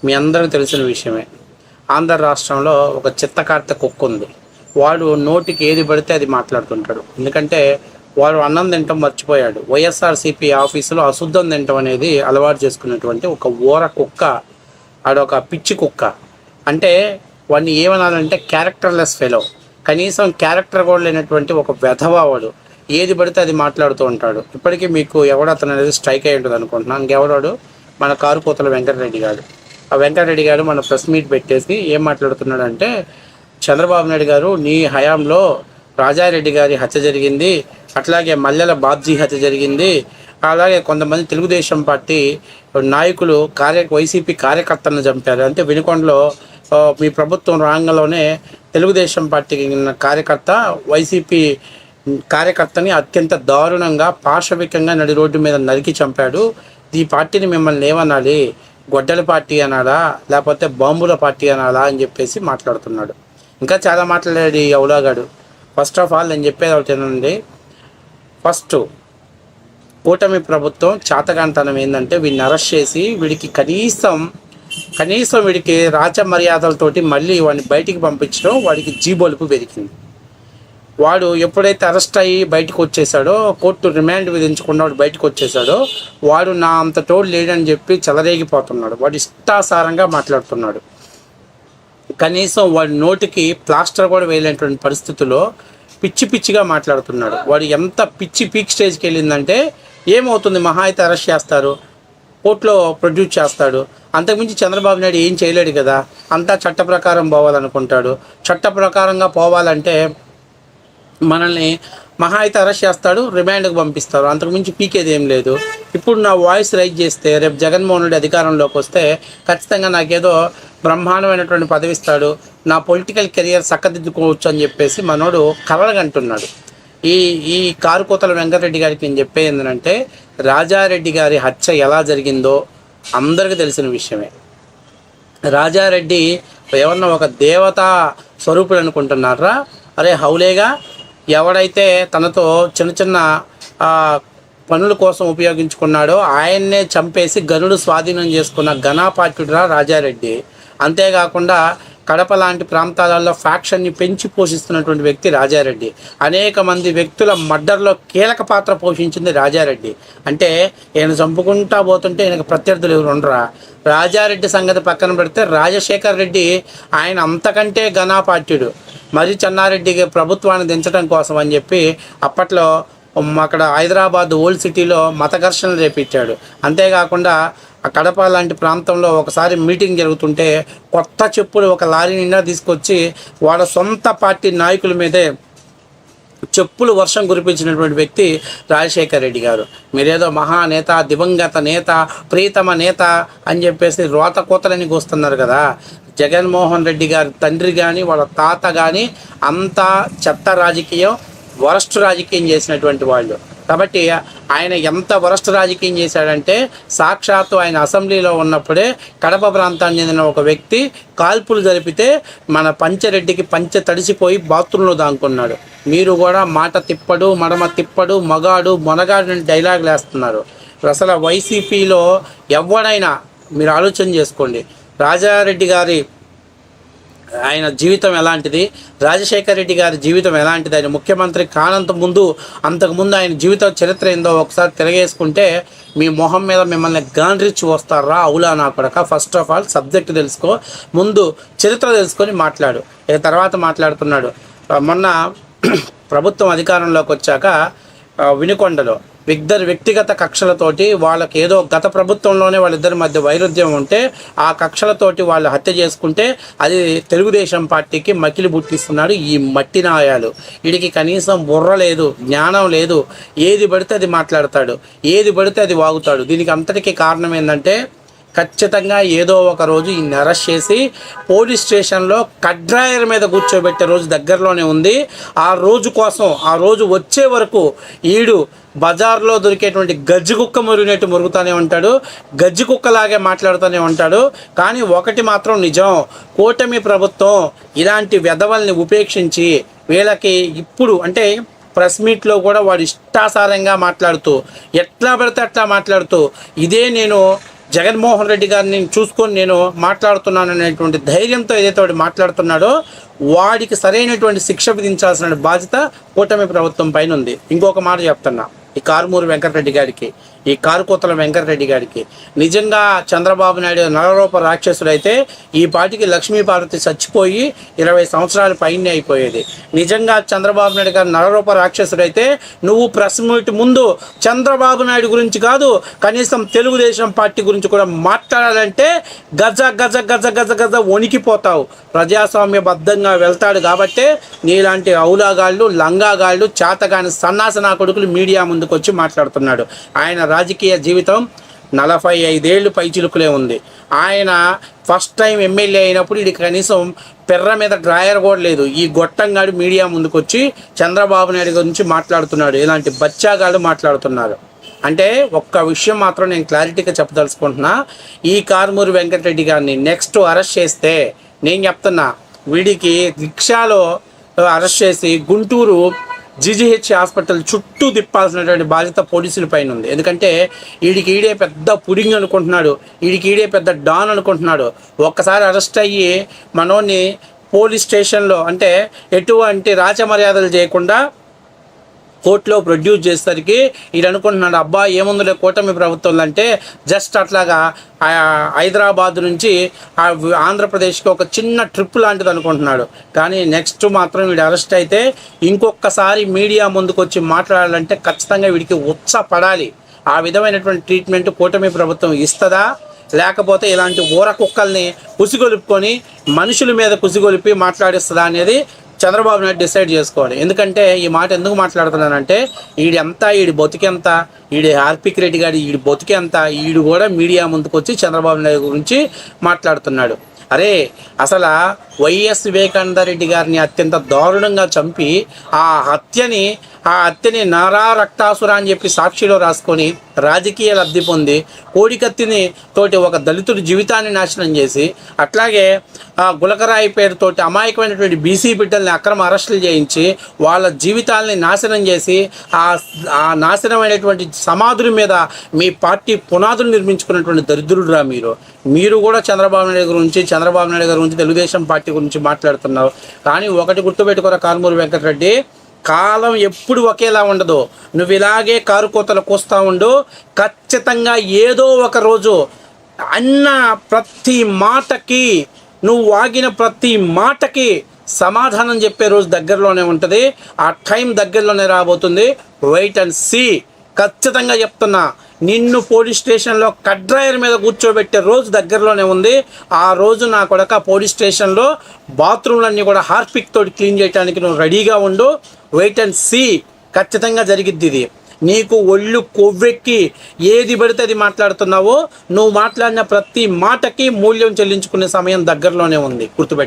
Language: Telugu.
మీ అందరికీ తెలిసిన విషయమే. ఆంధ్ర రాష్ట్రంలో ఒక చిత్తకార్త కుక్క ఉంది. వాడు నోటికి ఏది పడితే అది మాట్లాడుతుంటాడు. ఎందుకంటే వాడు అన్నం తినటం మర్చిపోయాడు. వైఎస్ఆర్సీపీ ఆఫీసులో అశుద్ధం తినటం అనేది అలవాటు చేసుకున్నటువంటి ఒక ఊర కుక్క. ఆడొక పిచ్చి కుక్క. అంటే వాడిని ఏమనాలంటే క్యారెక్టర్లెస్ ఫెలో. కనీసం క్యారెక్టర్ కూడా లేనటువంటి ఒక వెధవాడు. ఏది పడితే అది మాట్లాడుతూ ఉంటాడు. ఇప్పటికీ మీకు ఎవడతను అనేది స్ట్రైక్ అయి ఉంటుంది అనుకుంటున్నాను. ఇంకెవడాడు? మన కారుకోతల వెంకటరెడ్డి గారు. ఆ వెంకటరెడ్డి గారు మన ప్రెస్ మీట్ పెట్టేసి ఏం మాట్లాడుతున్నాడంటే, చంద్రబాబు నాయుడు గారు నీ హయాంలో రాజారెడ్డి గారి హత్య జరిగింది, అట్లాగే మల్లెల బాబ్జీ హత్య జరిగింది, అలాగే కొంతమంది తెలుగుదేశం పార్టీ నాయకులు వైసీపీ కార్యకర్తలను చంపారు. అంటే వినుకొండలో మీ ప్రభుత్వం రాంగంలోనే తెలుగుదేశం పార్టీకి కార్యకర్త వైసీపీ కార్యకర్తని అత్యంత దారుణంగా పాశవికంగా నడి రోడ్డు మీద నరికి చంపాడు. ఈ పార్టీని మిమ్మల్ని ఏమనాలి? గొడ్డల పార్టీ అనాలా, లేకపోతే బాంబుల పార్టీ అనాలా అని చెప్పేసి మాట్లాడుతున్నాడు. ఇంకా చాలా మాట్లాడాడు ఈ అవులాగాడు. ఫస్ట్ ఆఫ్ ఆల్ నేను చెప్పేది ఒకటేనండి. ఫస్ట్ కూటమి ప్రభుత్వం చాతగాంతనం ఏంటంటే వీడిని అరెస్ట్ చేసి వీడికి కనీసం వీడికి రాజ మర్యాదలతోటి మళ్ళీ వాడిని బయటికి పంపించడం వాడికి జీబొలుపు పెరిగింది. వాడు ఎప్పుడైతే అరెస్ట్ అయ్యి బయటకు వచ్చేసాడో, కోర్టు రిమాండ్ విధించకుండా వాడు బయటకు వచ్చేసాడో, వాడు నా అంత తోడు లేడని చెప్పి చెలరేగిపోతున్నాడు. వాడు ఇష్టాసారంగా మాట్లాడుతున్నాడు. కనీసం వాడి నోటికి ప్లాస్టర్ కూడా వేయలేనటువంటి పరిస్థితుల్లో పిచ్చిగా మాట్లాడుతున్నాడు. వాడు ఎంత పీక్ స్టేజ్కి వెళ్ళిందంటే ఏమవుతుంది? మహా అయితే అరెస్ట్ చేస్తారు, కోర్టులో ప్రొడ్యూస్ చేస్తాడు. అంతకుమించి చంద్రబాబు నాయుడు ఏం చేయలేడు కదా. అంతా చట్ట ప్రకారం పోవాలనుకుంటాడు. చట్ట ప్రకారంగా పోవాలంటే మనల్ని మహా అయితే అరెస్ట్ చేస్తాడు, రిమాండ్కి పంపిస్తారు. అంతకుమించి పీకేది ఏం లేదు. ఇప్పుడు నా వాయిస్ రైజ్ చేస్తే రేపు జగన్మోహన్ రెడ్డి అధికారంలోకి వస్తే ఖచ్చితంగా నాకేదో బ్రహ్మాండమైనటువంటి పదవి ఇస్తాడు, నా పొలిటికల్ కెరియర్ చక్కదిద్దుకోవచ్చు అని చెప్పేసి మనోడు కలలుగంటున్నాడు. ఈ కారుకోతల వెంకటరెడ్డి గారికి నేను చెప్పేది ఏంటంటే, రాజారెడ్డి గారి హత్య ఎలా జరిగిందో అందరికీ తెలిసిన విషయమే. రాజారెడ్డి ఏమన్నా ఒక దేవతా స్వరూపుడు అనుకుంటున్నారా? అరే హౌలేగా, ఎవడైతే తనతో చిన్న పనుల కోసం ఉపయోగించుకున్నాడో ఆయన్నే చంపేసి గనుడు స్వాధీనం చేసుకున్న ఘనాపాత్యుడురా రాజారెడ్డి. అంతేకాకుండా కడప లాంటి ప్రాంతాలలో ఫ్యాక్షన్ని పెంచి పోషిస్తున్నటువంటి వ్యక్తి రాజారెడ్డి. అనేక మంది వ్యక్తుల మర్డర్లో కీలక పాత్ర పోషించింది రాజారెడ్డి. అంటే ఈయన చంపుకుంటా పోతుంటే ఈయనకు ప్రత్యర్థులు ఎవరు ఉండరా? రాజారెడ్డి సంగతి పక్కన పెడితే రాజశేఖర్ రెడ్డి ఆయన అంతకంటే ఘనాపాత్యుడు. మరి చెన్నారెడ్డికి ప్రభుత్వాన్ని దించడం కోసం అని చెప్పి అప్పట్లో అక్కడ హైదరాబాద్ ఓల్డ్ సిటీలో మత ఘర్షణలు రేపించాడు. అంతేకాకుండా ఆ కడప లాంటి ప్రాంతంలో ఒకసారి మీటింగ్ జరుగుతుంటే కొత్త చెప్పులు ఒక లారీ నిండా తీసుకొచ్చి వాళ్ళ సొంత పార్టీ నాయకుల మీదే చెప్పులు వర్షం కురిపించినటువంటి వ్యక్తి రాజశేఖర్ రెడ్డి గారు. మీరేదో మహానేత, దివంగత నేత, ప్రీతమ నేత అని చెప్పేసి రోత కోతలని కూస్తున్నారు కదా. జగన్మోహన్ రెడ్డి గారి తండ్రి కానీ వాళ్ళ తాత కానీ అంతా చెత్త రాజకీయం, వరస్ట్ రాజకీయం చేసినటువంటి వాళ్ళు. కాబట్టి ఆయన ఎంత వరస్ట్ రాజకీయం చేశాడంటే, సాక్షాత్తు ఆయన అసెంబ్లీలో ఉన్నప్పుడే కడప ప్రాంతానికి చెందిన ఒక వ్యక్తి కాల్పులు జరిపితే మన పంచరెడ్డికి పంచె తడిసిపోయి బాత్రూంలో దాక్కున్నాడు. మీరు కూడా మాట తిప్పడు, మడమ తిప్పడు, మగాడు మొనగాడు డైలాగులు వేస్తున్నారు. అసలు వైసీపీలో ఎవడైనా మీరు ఆలోచన చేసుకోండి. రాజారెడ్డి గారి ఆయన జీవితం ఎలాంటిది, రాజశేఖర్ రెడ్డి గారి జీవితం ఎలాంటిది, ఆయన ముఖ్యమంత్రి అంతకుముందు ఆయన జీవిత చరిత్ర ఏందో ఒకసారి తిరగేసుకుంటే మీ మొహం మీద మిమ్మల్ని గాండ్రిచ్చి వస్తారా అవులా నా కొడక. ఫస్ట్ ఆఫ్ ఆల్ సబ్జెక్ట్ తెలుసుకో, ముందు చరిత్ర తెలుసుకొని మాట్లాడు. ఇక తర్వాత మాట్లాడుతున్నాడు. మొన్న ప్రభుత్వం అధికారంలోకి వచ్చాక వినుకొండలో ఇద్దరు వ్యక్తిగత కక్షలతోటి వాళ్ళకి ఏదో గత ప్రభుత్వంలోనే వాళ్ళిద్దరి మధ్య వైరుధ్యం ఉంటే ఆ కక్షలతోటి వాళ్ళు హత్య చేసుకుంటే అది తెలుగుదేశం పార్టీకి మకిలి బుట్టిస్తున్నాడు ఈ మట్టి నాయాలు. వీడికి కనీసం బుర్ర లేదు, జ్ఞానం లేదు. ఏది పడితే అది మాట్లాడతాడు, ఏది పడితే అది వాగుతాడు. దీనికి అంతటికీ కారణం ఏంటంటే ఖచ్చితంగా ఏదో ఒక రోజు ఈయన్ని అరెస్ట్ చేసి పోలీస్ స్టేషన్లో కడ్రాయర్ మీద కూర్చోబెట్టే రోజు దగ్గరలోనే ఉంది. ఆ రోజు కోసం, ఆ రోజు వచ్చే వరకు ఈడు బజార్లో దొరికేటువంటి గజ్జి కుక్క మురిగినట్టు మురుగుతూనే ఉంటాడు, గజ్జి కుక్కలాగే మాట్లాడుతూనే ఉంటాడు. కానీ ఒకటి మాత్రం నిజం, కూటమి ప్రభుత్వం ఇలాంటి వెధవల్ని ఉపేక్షించి వీళ్ళకి ఇప్పుడు అంటే ప్రెస్ మీట్లో కూడా వాడు ఇష్టాసారంగా మాట్లాడుతూ ఎట్లా పడితే అట్లా మాట్లాడుతూ ఇదే నేను జగన్మోహన్ రెడ్డి గారిని చూసుకొని నేను మాట్లాడుతున్నాను అనేటువంటి ధైర్యంతో ఏదైతే వాడు మాట్లాడుతున్నాడో వాడికి సరైనటువంటి శిక్ష విధించాల్సిన బాధ్యత కూటమి ప్రభుత్వం పైన ఉంది. ఇంకొక మాట చెప్తున్నా, ఈ కారుమూరి వెంకటరెడ్డి గారికి, ఈ కారుకోతల వెంకటరెడ్డి గారికి నిజంగా చంద్రబాబు నాయుడు నరరూప రాక్షసుడు అయితే ఈ పాటికి లక్ష్మీపార్వతి చచ్చిపోయి 20 సంవత్సరాల పైనే అయిపోయేది. నిజంగా చంద్రబాబు నాయుడు గారు నరరూప రాక్షసుడు అయితే నువ్వు ప్రెస్ మీట్ ముందు చంద్రబాబు నాయుడు గురించి కాదు, కనీసం తెలుగుదేశం పార్టీ గురించి కూడా మాట్లాడాలంటే గజ గజ గజ గజ గజ వణికిపోతావు. ప్రజాస్వామ్యబద్ధంగా వెళ్తాడు కాబట్టే నీలాంటి ఔలాగాళ్ళు, లంగాగాళ్ళు, చేతగాని సన్నాసనా కొడుకులు మీడియా ముందుకు వచ్చి మాట్లాడుతున్నాడు. ఆయన రాజకీయ జీవితం 45 ఏళ్ళు పైచిలుకులే ఉంది. ఆయన ఫస్ట్ టైం ఎమ్మెల్యే అయినప్పుడు ఇది కనీసం పెర్ర మీద డ్రాయర్ కూడా లేదు. ఈ గొట్టంగాడు మీడియా ముందుకు వచ్చి చంద్రబాబు నాయుడు గురించి మాట్లాడుతున్నాడు. ఇలాంటి బచ్చాగాళ్ళు మాట్లాడుతున్నారు. అంటే ఒక్క విషయం మాత్రం నేను క్లారిటీగా చెప్పదలుచుకుంటున్నా, ఈ కారుమూరి వెంకటరెడ్డి గారిని నెక్స్ట్ అరెస్ట్ చేస్తే నేను చెప్తున్నా, వీడికి రిక్షాలో అరెస్ట్ చేసి గుంటూరు జీజీహెచ్ హాస్పిటల్ చుట్టూ తిప్పాల్సినటువంటి బాధ్యత పోలీసుల పైన ఉంది. ఎందుకంటే ఈడే పెద్ద పుడింగ్ అనుకుంటున్నాడు, ఈడే పెద్ద డాన్ అనుకుంటున్నాడు. ఒక్కసారి అరెస్ట్ అయ్యి మనోని పోలీస్ స్టేషన్లో అంటే ఎటువంటి రాచమర్యాదలు చేయకుండా కోర్టులో ప్రొడ్యూస్ చేసేసరికి ఈడు అనుకుంటున్నాడు, అబ్బా ఏముందిలే కూటమి ప్రభుత్వం అంటే జస్ట్ అట్లాగా హైదరాబాద్ నుంచి ఆంధ్రప్రదేశ్కి ఒక చిన్న ట్రిప్ లాంటిది అనుకుంటున్నాడు. కానీ నెక్స్ట్ మాత్రం వీడు అరెస్ట్ అయితే ఇంకొకసారి మీడియా ముందుకు వచ్చి మాట్లాడాలంటే ఖచ్చితంగా వీడికి ఉత్సాహపడాలి. ఆ విధమైనటువంటి ట్రీట్మెంట్ కూటమి ప్రభుత్వం ఇస్తుందా, లేకపోతే ఇలాంటి ఊర కుక్కల్ని కుసిగొలుపుకొని మనుషుల మీద కుసిగొలిపి మాట్లాడిస్తుందా అనేది చంద్రబాబు నాయుడు డిసైడ్ చేసుకోవాలి. ఎందుకంటే ఈ మాట ఎందుకు మాట్లాడుతున్నానంటే ఈడి బతికెంత, హార్పిక్ రెడ్డి గారి బతికెంత, కూడా మీడియా ముందుకు వచ్చి చంద్రబాబు నాయుడు గురించి మాట్లాడుతున్నాడు. అరే అసలు వైఎస్ వివేకానంద రెడ్డి గారిని అత్యంత దారుణంగా చంపి ఆ హత్యని నారా రక్తాసుర అని చెప్పి సాక్షిలో రాసుకొని రాజకీయ లబ్ధి పొంది కోడికత్తిని తోటి ఒక దళితుడి జీవితాన్ని నాశనం చేసి, అట్లాగే గులకరాయి పేరుతోటి అమాయకమైనటువంటి బీసీ బిడ్డల్ని అక్రమ అరెస్టులు చేయించి వాళ్ళ జీవితాలని నాశనం చేసి ఆ నాశనమైనటువంటి సమాధుల మీద మీ పార్టీ పునాదులు నిర్మించుకున్నటువంటి దరిద్రుడురా మీరు కూడా చంద్రబాబు నాయుడు గారి గురించి తెలుగుదేశం పార్టీ గురించి మాట్లాడుతున్నారు. కానీ ఒకటి గుర్తుపెట్టుకోరా కారుమూరి వెంకటరెడ్డి, కాలం ఎప్పుడు ఒకేలా ఉండదు. నువ్వు ఇలాగే కారు కోతలు కోస్తూ ఉండు, ఖచ్చితంగా ఏదో ఒక రోజు అన్న ప్రతి మాటకి, నువ్వు వాగిన ప్రతి మాటకి సమాధానం చెప్పే రోజు దగ్గరలోనే ఉంటుంది. ఆ టైం దగ్గరలోనే రాబోతుంది. Wait and see. ఖచ్చితంగా చెప్తున్నా, నిన్ను పోలీస్ స్టేషన్లో కడ్రాయర్ మీద కూర్చోబెట్టే రోజు దగ్గరలోనే ఉంది. ఆ రోజు నా కొడక పోలీస్ స్టేషన్లో బాత్రూమ్లన్నీ కూడా హార్పిక్ తోటి క్లీన్ చేయడానికి నువ్వు రెడీగా ఉండు. Wait and see. ఖచ్చితంగా జరిగిద్ది ఇది. నీకు ఒళ్ళు కొవ్వెక్కి ఏది పడితే అది మాట్లాడుతున్నావో, నువ్వు మాట్లాడిన ప్రతి మాటకి మూల్యం చెల్లించుకునే సమయం దగ్గరలోనే ఉంది. గుర్తుపెట్టు.